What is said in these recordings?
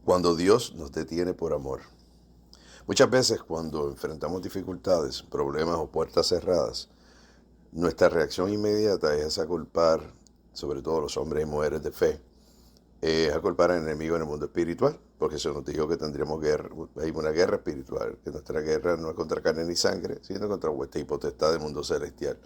Cuando Dios nos detiene por amor. Muchas veces cuando enfrentamos dificultades, problemas o puertas cerradas, nuestra reacción inmediata es a culpar, sobre todo los hombres y mujeres de fe, es a culpar al enemigo en el mundo espiritual, porque se nos dijo que tendríamos guerra, hay una guerra espiritual, que nuestra guerra no es contra carne ni sangre, sino contra huestes y potestad del mundo celestial.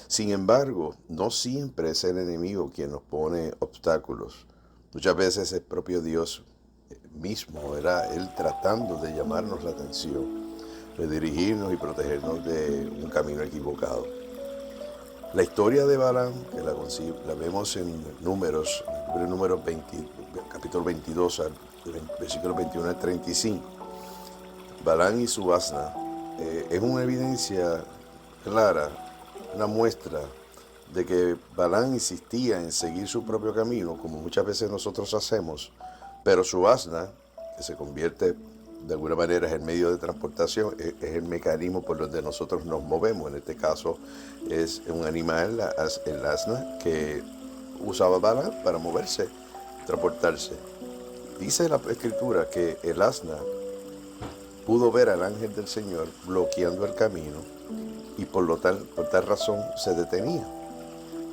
Sin embargo, no siempre es el enemigo quien nos pone obstáculos. Muchas veces es el propio Dios mismo, era Él tratando de llamarnos la atención, de dirigirnos y protegernos de un camino equivocado. La historia de Balaam, que la vemos en Números, Números 20, capítulo 22, versículos 21 al 35. Balaam y su asna es una evidencia clara, una muestra de que Balaam insistía en seguir su propio camino, como muchas veces nosotros hacemos, pero su asna, que se convierte de alguna manera es el medio de transportación, es el mecanismo por donde nosotros nos movemos. En este caso es un animal, el asna, que usaba Balaam para moverse, transportarse. Dice la escritura que el asna pudo ver al ángel del Señor bloqueando el camino y por tal razón se detenía.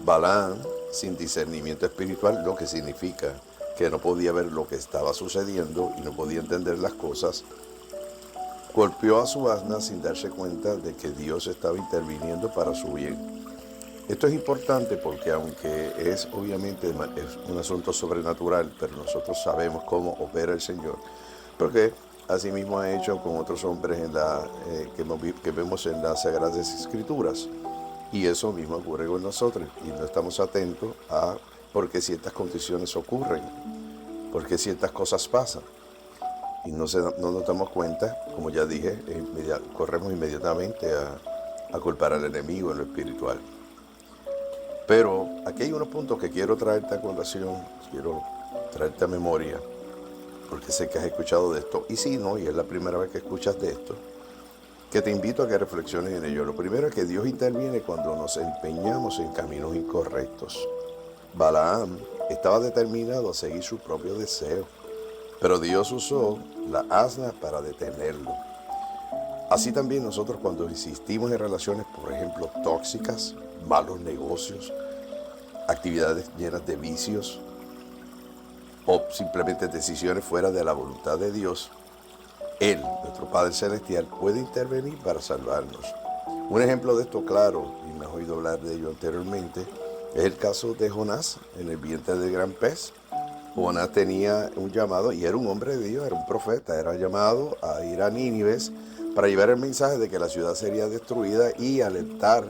Balaam, sin discernimiento espiritual, lo que significa que no podía ver lo que estaba sucediendo y no podía entender las cosas, golpeó a su asna sin darse cuenta de que Dios estaba interviniendo para su bien. Esto es importante porque aunque es obviamente es un asunto sobrenatural, pero nosotros sabemos cómo opera el Señor, porque así mismo ha hecho con otros hombres que vemos en las Sagradas Escrituras. Y eso mismo ocurre con nosotros y no estamos atentos a por qué ciertas condiciones ocurren, por qué ciertas cosas pasan. Y no nos damos cuenta, como ya dije, corremos inmediatamente a culpar al enemigo en lo espiritual. Pero aquí hay unos puntos que quiero traerte a colación, quiero traerte a memoria, porque sé que has escuchado de esto. Y si no, y es la primera vez que escuchas de esto, que te invito a que reflexiones en ello. Lo primero es que Dios interviene cuando nos empeñamos en caminos incorrectos. Balaam estaba determinado a seguir su propio deseo, pero Dios usó la asna para detenerlo. Así también nosotros cuando insistimos en relaciones, por ejemplo, tóxicas, malos negocios, actividades llenas de vicios o simplemente decisiones fuera de la voluntad de Dios, Él, nuestro Padre Celestial, puede intervenir para salvarnos. Un ejemplo de esto claro, y me has oído hablar de ello anteriormente, es el caso de Jonás en el vientre del gran pez. Jonás tenía un llamado y era un hombre de Dios, era un profeta, era llamado a ir a Nínive para llevar el mensaje de que la ciudad sería destruida y alertar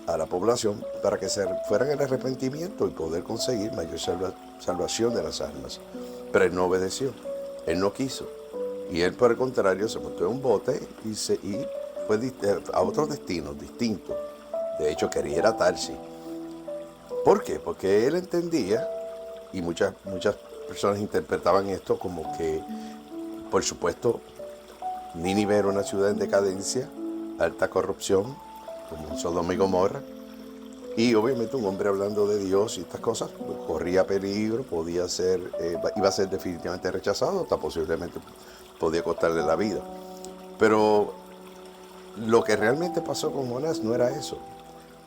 a la población para que se fueran al arrepentimiento y poder conseguir mayor salvación de las almas. Pero él no obedeció, él no quiso. Y él, por el contrario, se montó en un bote y fue a otros destinos distintos. De hecho, quería ir a Tarsis. ¿Por qué? Porque él entendía, y muchas personas interpretaban esto como que, por supuesto, Nínive era una ciudad en decadencia, alta corrupción, como Sodoma y Gomorra, y obviamente un hombre hablando de Dios y estas cosas corría peligro, iba a ser definitivamente rechazado, hasta posiblemente podía costarle la vida. Pero lo que realmente pasó con Jonás no era eso.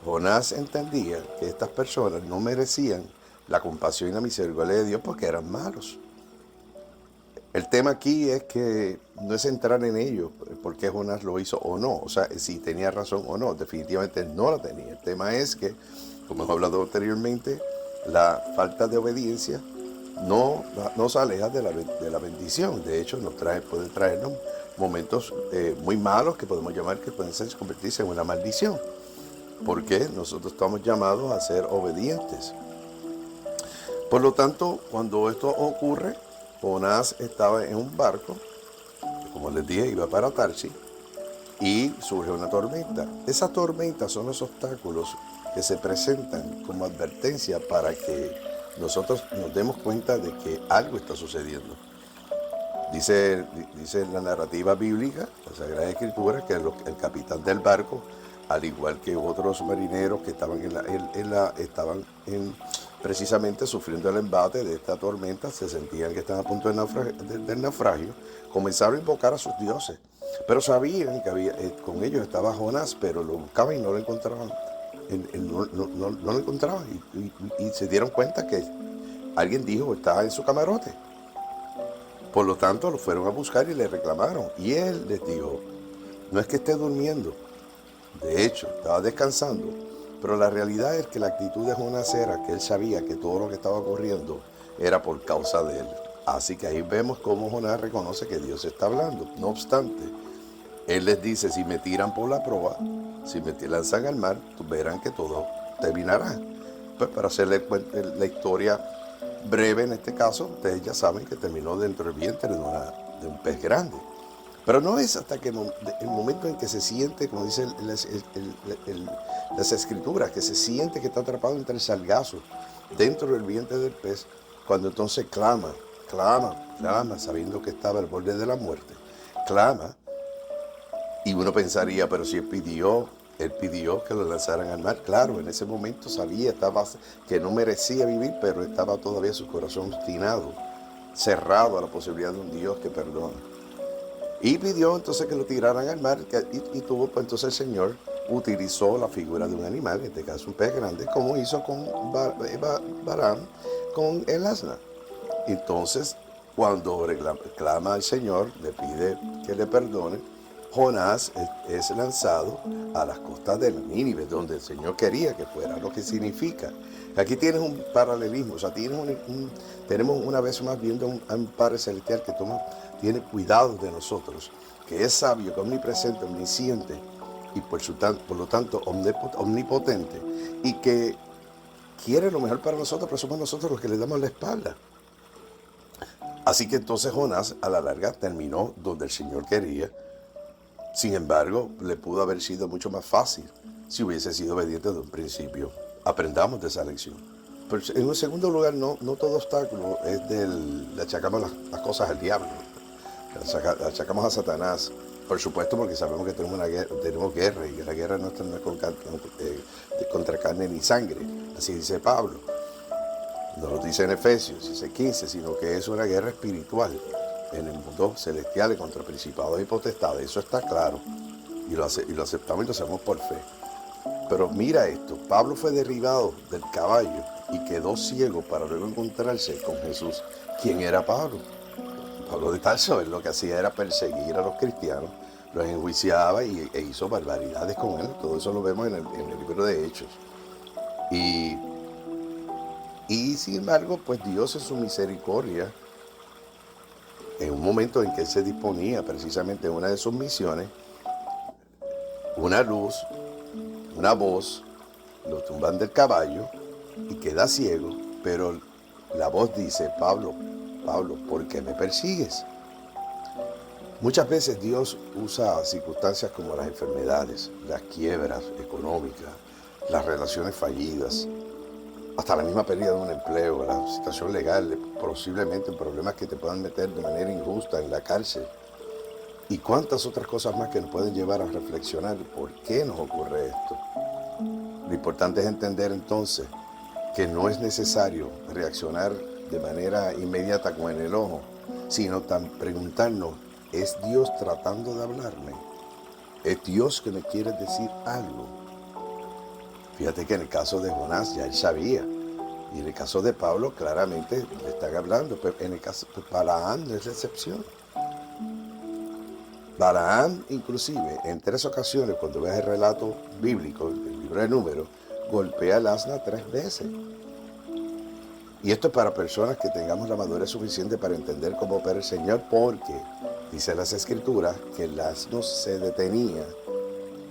Jonás entendía que estas personas no merecían la compasión y la misericordia de Dios porque eran malos. El tema aquí es que no es entrar en ello, por qué Jonás lo hizo o no, o sea, si tenía razón o no, definitivamente no la tenía. El tema es que, como hemos hablado anteriormente, la falta de obediencia nos aleja de la bendición. De hecho, puede traernos momentos muy malos que podemos llamar que pueden convertirse en una maldición, porque nosotros estamos llamados a ser obedientes. Por lo tanto, cuando esto ocurre, Jonás estaba en un barco, que como les dije iba para Tarsis, y surge una tormenta. Esas tormentas son los obstáculos que se presentan como advertencia para que nosotros nos demos cuenta de que algo está sucediendo. Dice la narrativa bíblica, la Sagrada Escritura, que el capitán del barco, al igual que otros marineros que estaban precisamente sufriendo el embate de esta tormenta, se sentían que estaban a punto del naufragio, comenzaron a invocar a sus dioses. Pero sabían que con ellos estaba Jonás, pero lo buscaban y no lo encontraban. No lo encontraban y se dieron cuenta que alguien dijo que estaba en su camarote. Por lo tanto, lo fueron a buscar y le reclamaron. Y él les dijo, no es que esté durmiendo, de hecho, estaba descansando, pero la realidad es que la actitud de Jonás era que él sabía que todo lo que estaba ocurriendo era por causa de él. Así que ahí vemos cómo Jonás reconoce que Dios está hablando. No obstante, él les dice, si me tiran por la proa, si me lanzan al mar, verán que todo terminará. Pues para hacerle la historia breve en este caso, ustedes ya saben que terminó dentro del vientre de un pez grande. Pero no es hasta que el momento en que se siente, como dice las escrituras, que se siente que está atrapado entre el sargazo, dentro del vientre del pez, cuando entonces clama, sabiendo que estaba al borde de la muerte. Clama, y uno pensaría, pero si él pidió que lo lanzaran al mar. Claro, en ese momento sabía que no merecía vivir, pero estaba todavía su corazón obstinado, cerrado a la posibilidad de un Dios que perdona. Y pidió entonces que lo tiraran al mar y tuvo, pues entonces el Señor utilizó la figura de un animal, en este caso un pez grande, como hizo con Balaam, con el asna. Entonces, cuando clama al Señor, le pide que le perdone, Jonás es lanzado a las costas de Nínive, donde el Señor quería que fuera, lo que significa. Aquí tienes un paralelismo, o sea, tenemos una vez más viendo a un Padre Celestial que tiene cuidado de nosotros, que es sabio, que es omnipresente, omnisciente y por lo tanto omnipotente, y que quiere lo mejor para nosotros, pero somos nosotros los que le damos la espalda. Así que entonces Jonás a la larga terminó donde el Señor quería. Sin embargo, le pudo haber sido mucho más fácil si hubiese sido obediente desde un principio. Aprendamos de esa lección. Pero en un segundo lugar, no todo obstáculo es le achacamos las cosas al diablo, le achacamos a Satanás. Por supuesto, porque sabemos que tenemos guerra, y la guerra no es contra carne ni sangre, así dice Pablo. No lo dice en Efesios, dice 15, sino que es una guerra espiritual en el mundo celestial contra principados y potestades. Eso está claro. Y lo aceptamos y lo hacemos por fe. Pero mira esto, Pablo fue derribado del caballo y quedó ciego para luego encontrarse con Jesús. ¿Quién era Pablo? Pablo de Tarso, él lo que hacía era perseguir a los cristianos, los enjuiciaba e hizo barbaridades con él. Todo eso lo vemos en el libro de Hechos. Y sin embargo, pues Dios en su misericordia, en un momento en que él se disponía precisamente en una de sus misiones, una luz, una voz, lo tumban del caballo y queda ciego, pero la voz dice, Pablo, ¿por qué me persigues? Muchas veces Dios usa circunstancias como las enfermedades, las quiebras económicas, las relaciones fallidas, hasta la misma pérdida de un empleo, la situación legal, posiblemente problemas que te puedan meter de manera injusta en la cárcel, y cuántas otras cosas más que nos pueden llevar a reflexionar por qué nos ocurre esto. Lo importante es entender entonces que no es necesario reaccionar de manera inmediata con el enojo, sino preguntarnos, ¿es Dios tratando de hablarme? ¿Es Dios que me quiere decir algo? Fíjate que en el caso de Jonás ya él sabía, y en el caso de Pablo claramente le están hablando, pero en el caso de Balaam no es la excepción. Balaam inclusive en 3 ocasiones, cuando ves el relato bíblico, el libro de Números, golpea al asna 3 veces. Y esto es para personas que tengamos la madurez suficiente para entender cómo opera el Señor, porque dice las Escrituras que el asno se detenía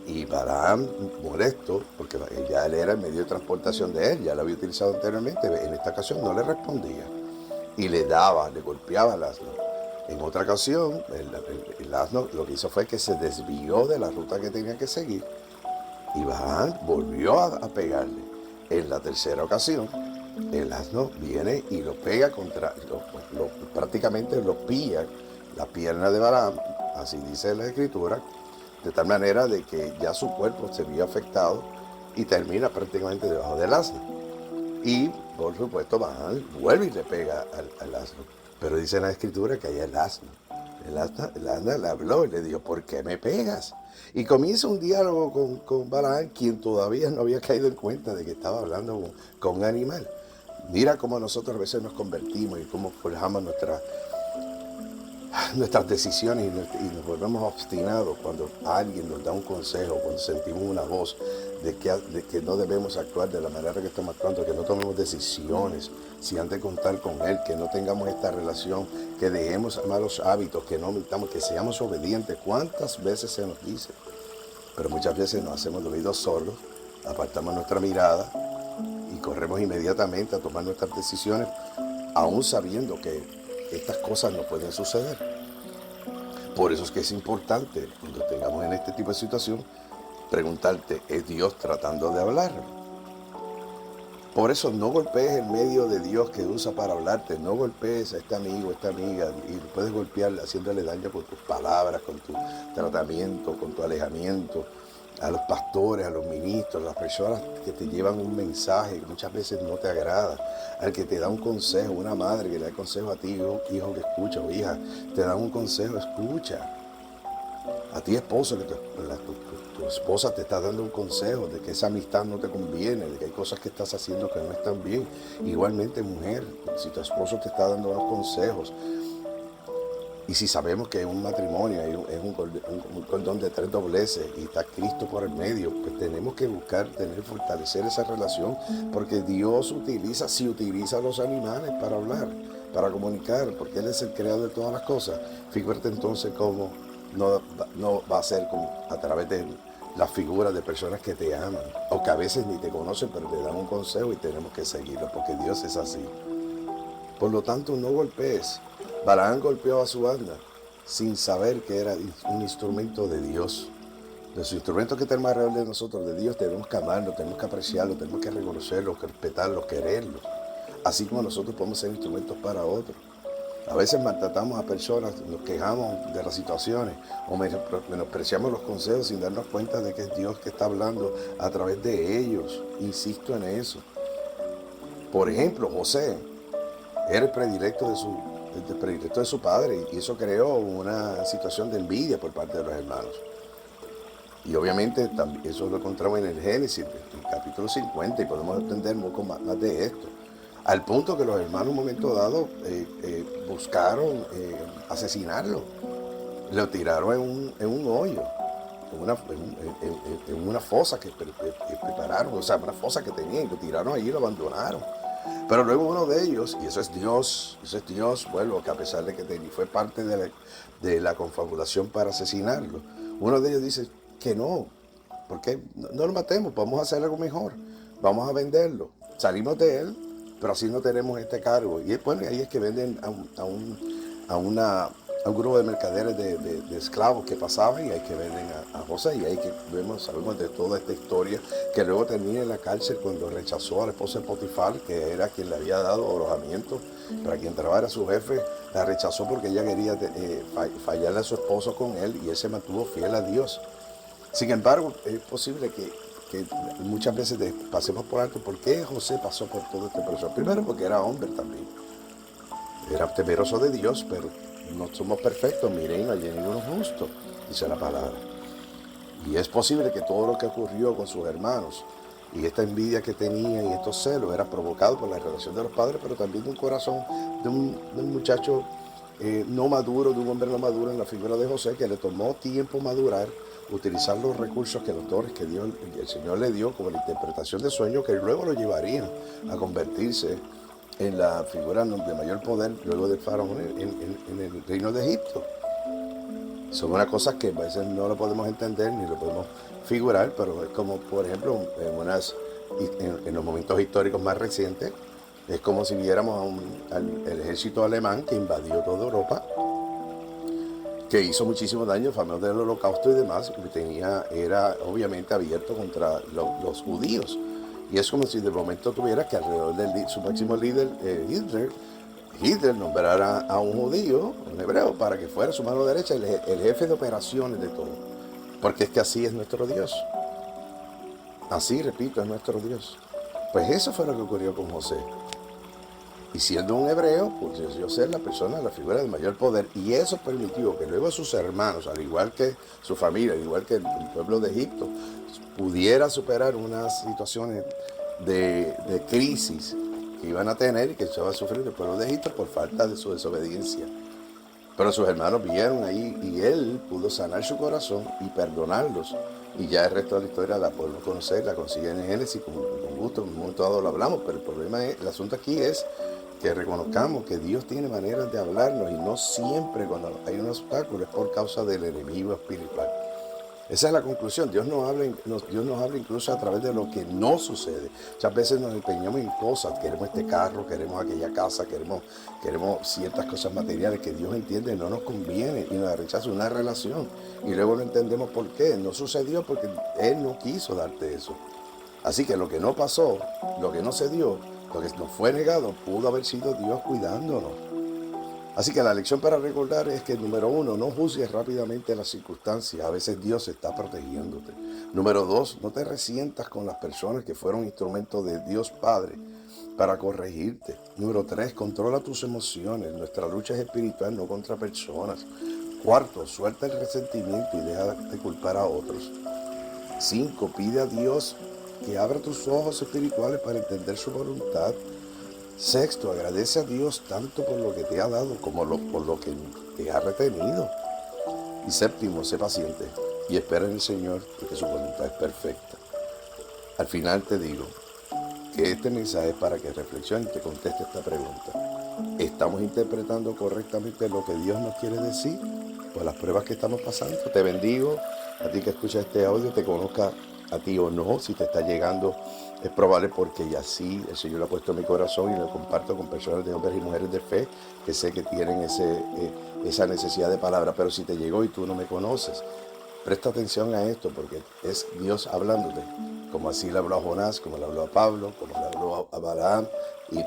y Balaam, molesto, porque ya él era el medio de transportación de él, ya lo había utilizado anteriormente, en esta ocasión no le respondía y le golpeaba al asno. En otra ocasión, el asno lo que hizo fue que se desvió de la ruta que tenía que seguir y Balaam volvió a pegarle. En la tercera ocasión, el asno viene y lo pega prácticamente lo pilla la pierna de Balaam, así dice la Escritura, de tal manera de que ya su cuerpo se vio afectado y termina prácticamente debajo del asno. Y por supuesto vuelve y le pega al asno. Pero dice la escritura que ahí el asno. El asno le habló y le dijo, ¿por qué me pegas? Y comienza un diálogo con Balaam, quien todavía no había caído en cuenta de que estaba hablando con un animal. Mira cómo nosotros a veces nos convertimos y cómo forjamos nuestras decisiones y nos volvemos obstinados cuando alguien nos da un consejo, cuando sentimos una voz de que no debemos actuar de la manera que estamos actuando, que no tomemos decisiones sin antes contar con Él, que no tengamos esta relación, que dejemos malos hábitos, que no omitamos, que seamos obedientes. ¿Cuántas veces se nos dice? Pero muchas veces nos hacemos de oídos sordos, apartamos nuestra mirada y corremos inmediatamente a tomar nuestras decisiones, aún sabiendo que estas cosas no pueden suceder. Por eso es que es importante, cuando tengamos en este tipo de situación, preguntarte, ¿es Dios tratando de hablar? Por eso no golpees el medio de Dios que usa para hablarte, no golpees a este amigo, a esta amiga, y puedes golpear haciéndole daño con tus palabras, con tu tratamiento, con tu alejamiento, a los pastores, a los ministros, a las personas que te llevan un mensaje que muchas veces no te agrada, al que te da un consejo, una madre que le da consejo a ti, hijo que escucha, o hija, te da un consejo, escucha. A ti, esposo, que tu esposa te está dando un consejo de que esa amistad no te conviene, de que hay cosas que estás haciendo que no están bien. Igualmente, mujer, si tu esposo te está dando unos consejos, y si sabemos que un matrimonio es un cordón de tres dobleces y está Cristo por el medio, pues tenemos que buscar fortalecer esa relación, porque Dios utiliza a los animales para hablar, para comunicar, porque Él es el creador de todas las cosas. Fíjate entonces cómo no va a ser a través de las figuras de personas que te aman, o que a veces ni te conocen, pero te dan un consejo y tenemos que seguirlo, porque Dios es así. Por lo tanto, no golpees. Balaam golpeó a su asna sin saber que era un instrumento de Dios. Los instrumentos que tenemos alrededor de nosotros, de Dios, tenemos que amarlos, tenemos que apreciarlos, tenemos que reconocerlos, respetarlos, quererlos. Así como nosotros podemos ser instrumentos para otros. A veces maltratamos a personas, nos quejamos de las situaciones o menospreciamos los consejos sin darnos cuenta de que es Dios que está hablando a través de ellos. Insisto en eso. Por ejemplo, José era el predilecto de su padre, y eso creó una situación de envidia por parte de los hermanos. Y obviamente eso lo encontramos en el Génesis, en el capítulo 50, y podemos entender un poco más de esto. Al punto que los hermanos en un momento dado buscaron asesinarlo. Lo tiraron en un hoyo, en una fosa que prepararon, o sea, una fosa que tenían, y lo tiraron allí y lo abandonaron. Pero luego uno de ellos, y eso es Dios, bueno, que a pesar de que fue parte de la confabulación para asesinarlo, uno de ellos dice que no, porque no lo matemos, vamos a hacer algo mejor, vamos a venderlo, salimos de él, pero así no tenemos este cargo. Y bueno, ahí es que venden a un grupo de mercaderes de esclavos que pasaban, y ahí que venden a José, y ahí que sabemos de toda esta historia, que luego termina en la cárcel cuando rechazó a la esposa de Potifar, que era quien le había dado alojamiento para quien trabajara su jefe. La rechazó porque ella quería fallarle a su esposo con él, y él se mantuvo fiel a Dios. Sin embargo, es posible que muchas veces pasemos por alto por qué José pasó por todo este proceso. Primero, porque era hombre también, era temeroso de Dios, pero no somos perfectos. Miren, no hay ninguno justo, dice la palabra. Y es posible que todo lo que ocurrió con sus hermanos y esta envidia que tenían y estos celos era provocado por la relación de los padres, pero también de un corazón de un muchacho no maduro, de un hombre no maduro en la figura de José, que le tomó tiempo madurar, utilizar los recursos, los dones que el Señor le dio, como la interpretación de sueños, que luego lo llevarían a convertirse en la figura de mayor poder luego del faraón en el reino de Egipto. Son unas cosas que a veces no lo podemos entender ni lo podemos figurar, pero es como, por ejemplo, en los momentos históricos más recientes, es como si viéramos al ejército alemán que invadió toda Europa, que hizo muchísimo daño, famoso del Holocausto y demás, que era obviamente abierto contra los judíos. Y es como si de momento tuviera que alrededor de su máximo líder, Hitler nombrara a un judío, un hebreo, para que fuera su mano derecha, el jefe de operaciones de todo. Porque es que así es nuestro Dios. Así, repito, es nuestro Dios. Pues eso fue lo que ocurrió con José. Y siendo un hebreo, pues yo ser la persona, la figura de mayor poder. Y eso permitió que luego sus hermanos, al igual que su familia, al igual que el pueblo de Egipto, pudiera superar unas situaciones de crisis que iban a tener y que se va a sufrir el pueblo de Egipto por falta de su desobediencia. Pero sus hermanos vieron ahí y él pudo sanar su corazón y perdonarlos. Y ya el resto de la historia la podemos conocer, la consiguen en Génesis con gusto, en un momento dado lo hablamos, pero el problema es, el asunto aquí es que reconozcamos que Dios tiene maneras de hablarnos y no siempre cuando hay un obstáculo es por causa del enemigo espiritual. Esa es la conclusión. Dios nos habla incluso a través de lo que no sucede. Muchas veces nos empeñamos en cosas. Queremos este carro, queremos aquella casa, queremos ciertas cosas materiales que Dios entiende no nos conviene y nos rechaza una relación. Y luego no entendemos por qué. No sucedió porque Él no quiso darte eso. Así que lo que no pasó, lo que no se dio, lo que nos fue negado, pudo haber sido Dios cuidándonos. Así que la lección para recordar es que, número 1, no juzgues rápidamente las circunstancias. A veces Dios está protegiéndote. Número 2, no te resientas con las personas que fueron instrumentos de Dios Padre para corregirte. Número 3, controla tus emociones. Nuestra lucha es espiritual, no contra personas. 4, suelta el resentimiento y deja de culpar a otros. 5, pide a Dios que abra tus ojos espirituales para entender su voluntad. 6, agradece a Dios tanto por lo que te ha dado como por lo que te ha retenido. Y 7, sé paciente y espera en el Señor porque su voluntad es perfecta. Al final te digo que este mensaje es para que reflexiones y te conteste esta pregunta. ¿Estamos interpretando correctamente lo que Dios nos quiere decir por las pruebas que estamos pasando? Te bendigo, a ti que escuchas este audio, te conozca a ti o no, si te está llegando es probable porque ya sí, el Señor lo ha puesto en mi corazón y lo comparto con personas de hombres y mujeres de fe que sé que tienen esa necesidad de palabra. Pero si te llegó y tú no me conoces, presta atención a esto porque es Dios hablándote, como así le habló a Jonás, como le habló a Pablo, como le habló a Balaam y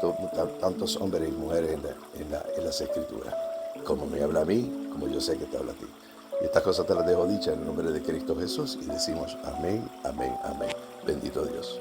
tantos hombres y mujeres en las Escrituras. Como me habla a mí, como yo sé que te habla a ti. Y estas cosas te las dejo dichas en el nombre de Cristo Jesús y decimos amén, amén, amén. Bendito Dios.